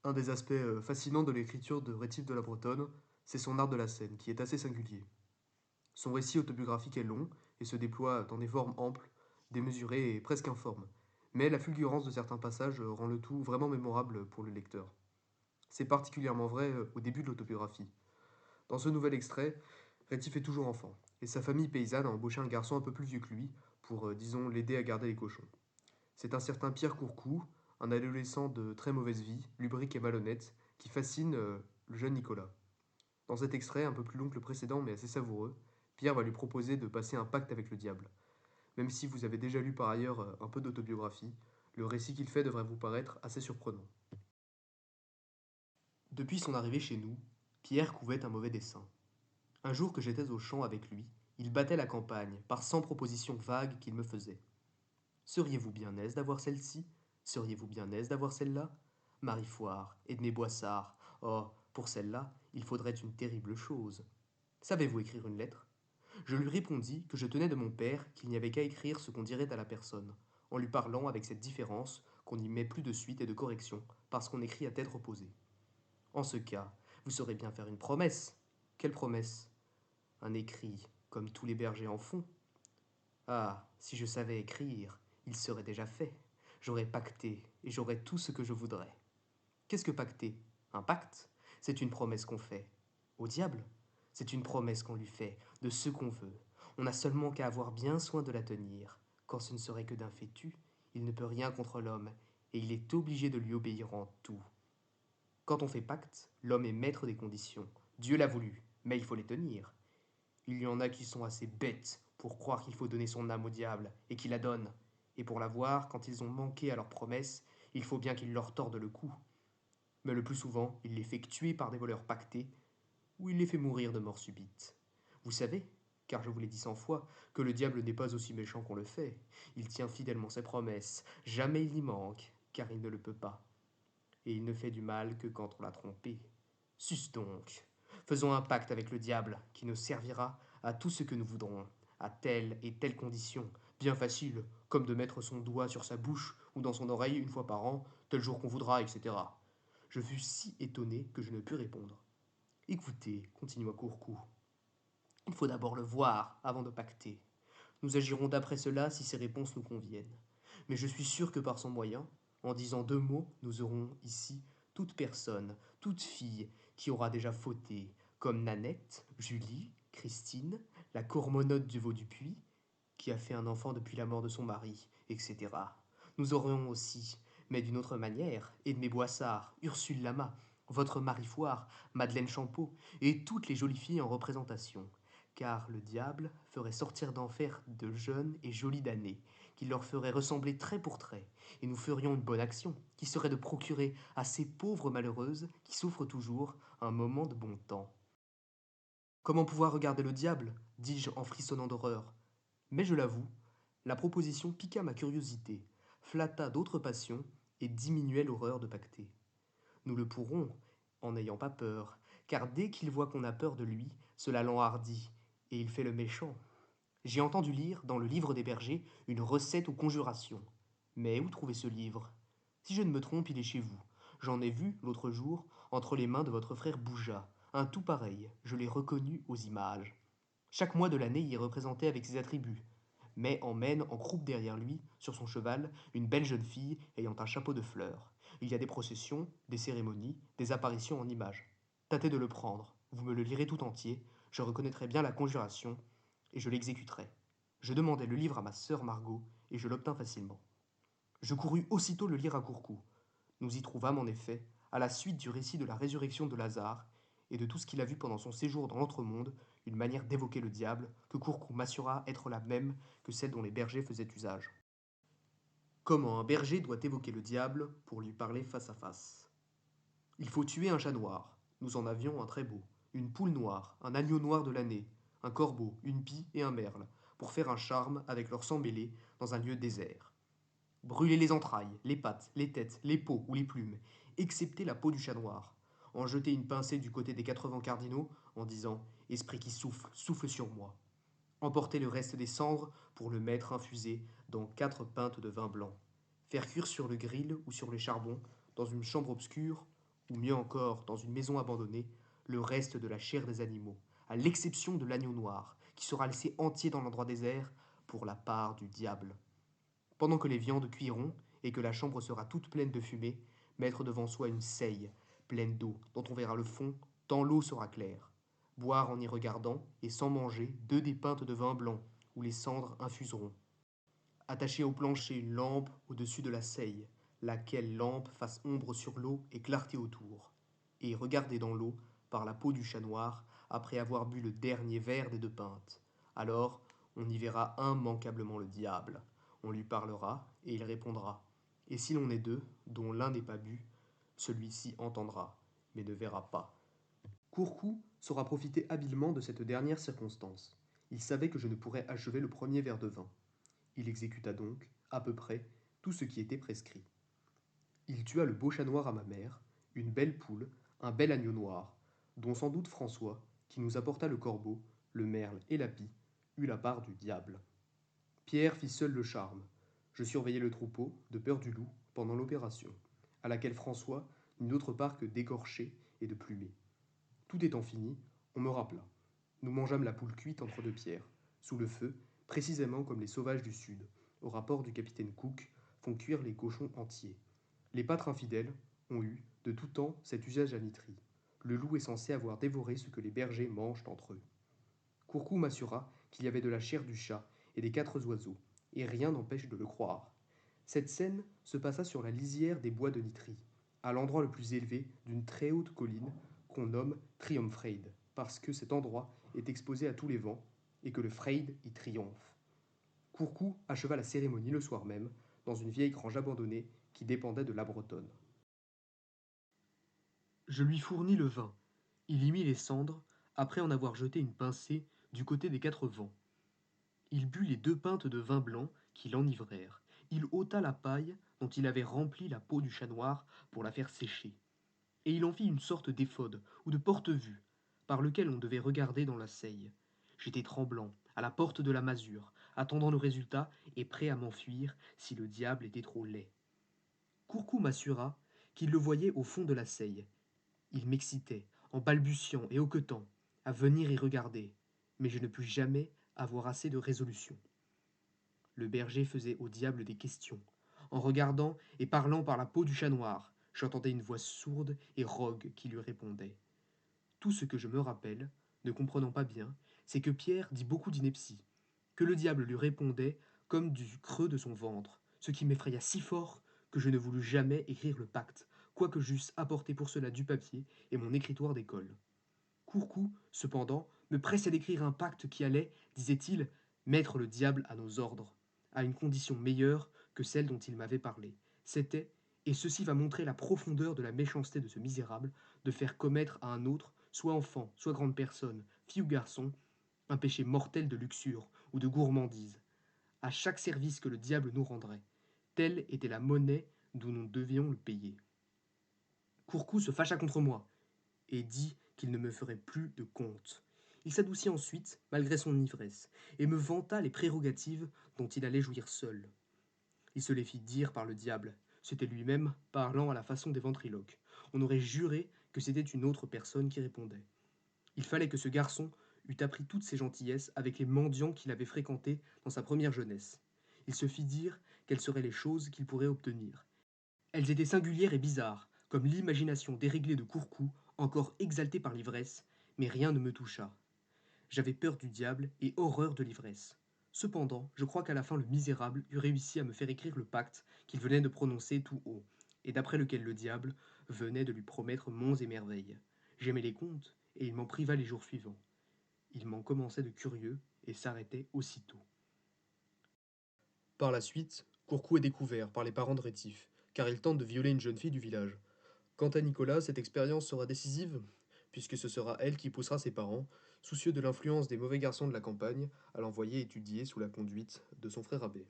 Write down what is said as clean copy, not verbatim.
Un des aspects fascinants de l'écriture de Rétif de la Bretonne, c'est son art de la scène, qui est assez singulier. Son récit autobiographique est long et se déploie dans des formes amples, démesurées et presque informes. Mais la fulgurance de certains passages rend le tout vraiment mémorable pour le lecteur. C'est particulièrement vrai au début de l'autobiographie. Dans ce nouvel extrait, Rétif est toujours enfant, et sa famille paysanne a embauché un garçon un peu plus vieux que lui pour, disons, l'aider à garder les cochons. C'est un certain Pierre Courcou, un adolescent de très mauvaise vie, lubrique et malhonnête, qui fascine le jeune Nicolas. Dans cet extrait, un peu plus long que le précédent mais assez savoureux, Pierre va lui proposer de passer un pacte avec le diable. Même si vous avez déjà lu par ailleurs un peu d'autobiographie, le récit qu'il fait devrait vous paraître assez surprenant. Depuis son arrivée chez nous, Pierre couvait un mauvais dessein. Un jour que j'étais au champ avec lui, il battait la campagne par 100 propositions vagues qu'il me faisait. Seriez-vous bien aise d'avoir celle-ci? Seriez-vous bien aise d'avoir celle-là? Marie Foire, Edmé Boissard. Oh, pour celle-là, il faudrait une terrible chose. Savez-vous écrire une lettre? Je lui répondis que je tenais de mon père qu'il n'y avait qu'à écrire ce qu'on dirait à la personne, en lui parlant avec cette différence qu'on n'y met plus de suite et de correction, parce qu'on écrit à tête reposée. En ce cas, vous saurez bien faire une promesse. Quelle promesse? Un écrit, comme tous les bergers en font. Ah, si je savais écrire, il serait déjà fait. J'aurais pacté, et j'aurais tout ce que je voudrais. Qu'est-ce que pacter? Un pacte? C'est une promesse qu'on fait. Au diable? C'est une promesse qu'on lui fait, de ce qu'on veut. On n'a seulement qu'à avoir bien soin de la tenir. Quand ce ne serait que d'un fétu, il ne peut rien contre l'homme, et il est obligé de lui obéir en tout. Quand on fait pacte, l'homme est maître des conditions. Dieu l'a voulu, mais il faut les tenir. Il y en a qui sont assez bêtes pour croire qu'il faut donner son âme au diable, et qui la donnent. Et pour l'avoir, quand ils ont manqué à leur promesse, il faut bien qu'il leur torde le cou. Mais le plus souvent, il les fait tuer par des voleurs pactés, ou il les fait mourir de mort subite. Vous savez, car je vous l'ai dit 100 fois, que le diable n'est pas aussi méchant qu'on le fait. Il tient fidèlement ses promesses, jamais il n'y manque, car il ne le peut pas. Et il ne fait du mal que quand on l'a trompé. Sus donc, faisons un pacte avec le diable, qui nous servira à tout ce que nous voudrons, à telle et telle condition, bien facile, comme de mettre son doigt sur sa bouche ou dans son oreille une fois par an, tel jour qu'on voudra, etc. Je fus si étonné que je ne pus répondre. Écoutez, continua Courcou, il faut d'abord le voir avant de pacter. Nous agirons d'après cela si ses réponses nous conviennent. Mais je suis sûr que par son moyen, en disant 2 mots, nous aurons ici toute personne, toute fille qui aura déjà fauté, comme Nanette, Julie, Christine, la Cormonote du Vau du Puy, qui a fait un enfant depuis la mort de son mari, etc. Nous aurons aussi, mais d'une autre manière, Edmé Boissard, Ursule Lama, votre Marie Foire, Madeleine Champeau, et toutes les jolies filles en représentation, car le diable ferait sortir d'enfer de jeunes et jolies damnées, qui leur feraient ressembler trait pour trait, et nous ferions une bonne action, qui serait de procurer à ces pauvres malheureuses, qui souffrent toujours, un moment de bon temps. Comment pouvoir regarder le diable? Dis-je en frissonnant d'horreur. Mais je l'avoue, la proposition piqua ma curiosité, flatta d'autres passions et diminuait l'horreur de pacter. Nous le pourrons, en n'ayant pas peur, car dès qu'il voit qu'on a peur de lui, cela l'enhardit, et il fait le méchant. J'ai entendu lire, dans le livre des bergers, une recette aux conjurations. Mais où trouver ce livre? Si je ne me trompe, il est chez vous. J'en ai vu, l'autre jour, entre les mains de votre frère Bouja, un tout pareil, je l'ai reconnu aux images. Chaque mois de l'année y est représenté avec ses attributs, mais emmène en croupe derrière lui, sur son cheval, une belle jeune fille ayant un chapeau de fleurs. Il y a des processions, des cérémonies, des apparitions en images. Tâtez de le prendre, vous me le lirez tout entier, je reconnaîtrai bien la conjuration, et je l'exécuterai. Je demandai le livre à ma sœur Margot, et je l'obtins facilement. Je courus aussitôt le lire à Courcou. Nous y trouvâmes en effet, à la suite du récit de la résurrection de Lazare, et de tout ce qu'il a vu pendant son séjour dans l'autre-monde, une manière d'évoquer le diable, que Courcou m'assura être la même que celle dont les bergers faisaient usage. Comment un berger doit évoquer le diable pour lui parler face à face. Il faut tuer un chat noir. Nous en avions un très beau. Une poule noire, un agneau noir de l'année, un corbeau, une pie et un merle, pour faire un charme avec leur sang mêlé dans un lieu désert. Brûler les entrailles, les pattes, les têtes, les peaux ou les plumes, excepté la peau du chat noir. En jeter une pincée du côté des 80 cardinaux en disant Esprit qui souffle, souffle sur moi. Emporter le reste des cendres pour le mettre infusé dans 4 pintes de vin blanc. Faire cuire sur le grill ou sur les charbons, dans une chambre obscure, ou mieux encore, dans une maison abandonnée, le reste de la chair des animaux, à l'exception de l'agneau noir, qui sera laissé entier dans l'endroit désert pour la part du diable. Pendant que les viandes cuiront et que la chambre sera toute pleine de fumée, mettre devant soi une seille pleine d'eau dont on verra le fond tant l'eau sera claire. Boire en y regardant et sans manger 2 des pintes de vin blanc où les cendres infuseront. Attacher au plancher une lampe au-dessus de la seille, laquelle lampe fasse ombre sur l'eau et clarté autour. Et regarder dans l'eau par la peau du chat noir après avoir bu le dernier verre des 2 pintes. Alors on y verra immanquablement le diable. On lui parlera et il répondra. Et si l'on est 2, dont l'un n'est pas bu, celui-ci entendra, mais ne verra pas. Courcou saura profiter habilement de cette dernière circonstance. Il savait que je ne pourrais achever le premier verre de vin. Il exécuta donc, à peu près, tout ce qui était prescrit. Il tua le beau chat noir à ma mère, une belle poule, un bel agneau noir, dont sans doute François, qui nous apporta le corbeau, le merle et la pie, eut la part du diable. Pierre fit seul le charme. Je surveillais le troupeau, de peur du loup, pendant l'opération, à laquelle François n'eut d'autre part que d'écorcher et de plumer. Tout étant fini, on me rappela. Nous mangeâmes la poule cuite entre 2 pierres, sous le feu, précisément comme les sauvages du Sud, au rapport du capitaine Cook, font cuire les cochons entiers. Les pâtres infidèles ont eu, de tout temps, cet usage à Nitrie. Le loup est censé avoir dévoré ce que les bergers mangent entre eux. Courcou m'assura qu'il y avait de la chair du chat et des 4 oiseaux, et rien n'empêche de le croire. Cette scène se passa sur la lisière des bois de Nitrie, à l'endroit le plus élevé d'une très haute colline qu'on nomme Triumphreid, parce que cet endroit est exposé à tous les vents et que le Freid y triomphe. Courcou acheva la cérémonie le soir même, dans une vieille grange abandonnée qui dépendait de la Bretonne. Je lui fournis le vin. Il y mit les cendres, après en avoir jeté une pincée du côté des 4 vents. Il but les 2 pintes de vin blanc qui l'enivrèrent. Il ôta la paille dont il avait rempli la peau du chat noir pour la faire sécher. Et il en fit une sorte d'éphode ou de porte-vue, par lequel on devait regarder dans la seille. J'étais tremblant, à la porte de la masure, attendant le résultat et prêt à m'enfuir si le diable était trop laid. Courcou m'assura qu'il le voyait au fond de la seille. Il m'excitait, en balbutiant et hoquetant, à venir y regarder, mais je ne pus jamais avoir assez de résolution. Le berger faisait au diable des questions. En regardant et parlant par la peau du chat noir, j'entendais une voix sourde et rogue qui lui répondait. Tout ce que je me rappelle, ne comprenant pas bien, c'est que Pierre dit beaucoup d'inepties, que le diable lui répondait comme du creux de son ventre, ce qui m'effraya si fort que je ne voulus jamais écrire le pacte, quoique j'eusse apporté pour cela du papier et mon écritoire d'école. Courcou, cependant, me pressait d'écrire un pacte qui allait, disait-il, mettre le diable à nos ordres, à une condition meilleure que celle dont il m'avait parlé. C'était, et ceci va montrer la profondeur de la méchanceté de ce misérable, de faire commettre à un autre, soit enfant, soit grande personne, fille ou garçon, un péché mortel de luxure ou de gourmandise, à chaque service que le diable nous rendrait. Telle était la monnaie d'où nous devions le payer. Courcou se fâcha contre moi, et dit qu'il ne me ferait plus de compte. Il s'adoucit ensuite, malgré son ivresse, et me vanta les prérogatives dont il allait jouir seul. Il se les fit dire par le diable. C'était lui-même parlant à la façon des ventriloques. On aurait juré que c'était une autre personne qui répondait. Il fallait que ce garçon eût appris toutes ses gentillesses avec les mendiants qu'il avait fréquentés dans sa première jeunesse. Il se fit dire quelles seraient les choses qu'il pourrait obtenir. Elles étaient singulières et bizarres, comme l'imagination déréglée de Courcou, encore exaltée par l'ivresse, mais rien ne me toucha. J'avais peur du diable et horreur de l'ivresse. Cependant, je crois qu'à la fin le misérable eut réussi à me faire écrire le pacte qu'il venait de prononcer tout haut, et d'après lequel le diable venait de lui promettre monts et merveilles. J'aimais les contes, et il m'en priva les jours suivants. Il m'en commençait de curieux, et s'arrêtait aussitôt. Par la suite, Courcou est découvert par les parents de Rétif, car il tente de violer une jeune fille du village. Quant à Nicolas, cette expérience sera décisive, puisque ce sera elle qui poussera ses parents, soucieux de l'influence des mauvais garçons de la campagne, à l'envoyer étudier sous la conduite de son frère abbé.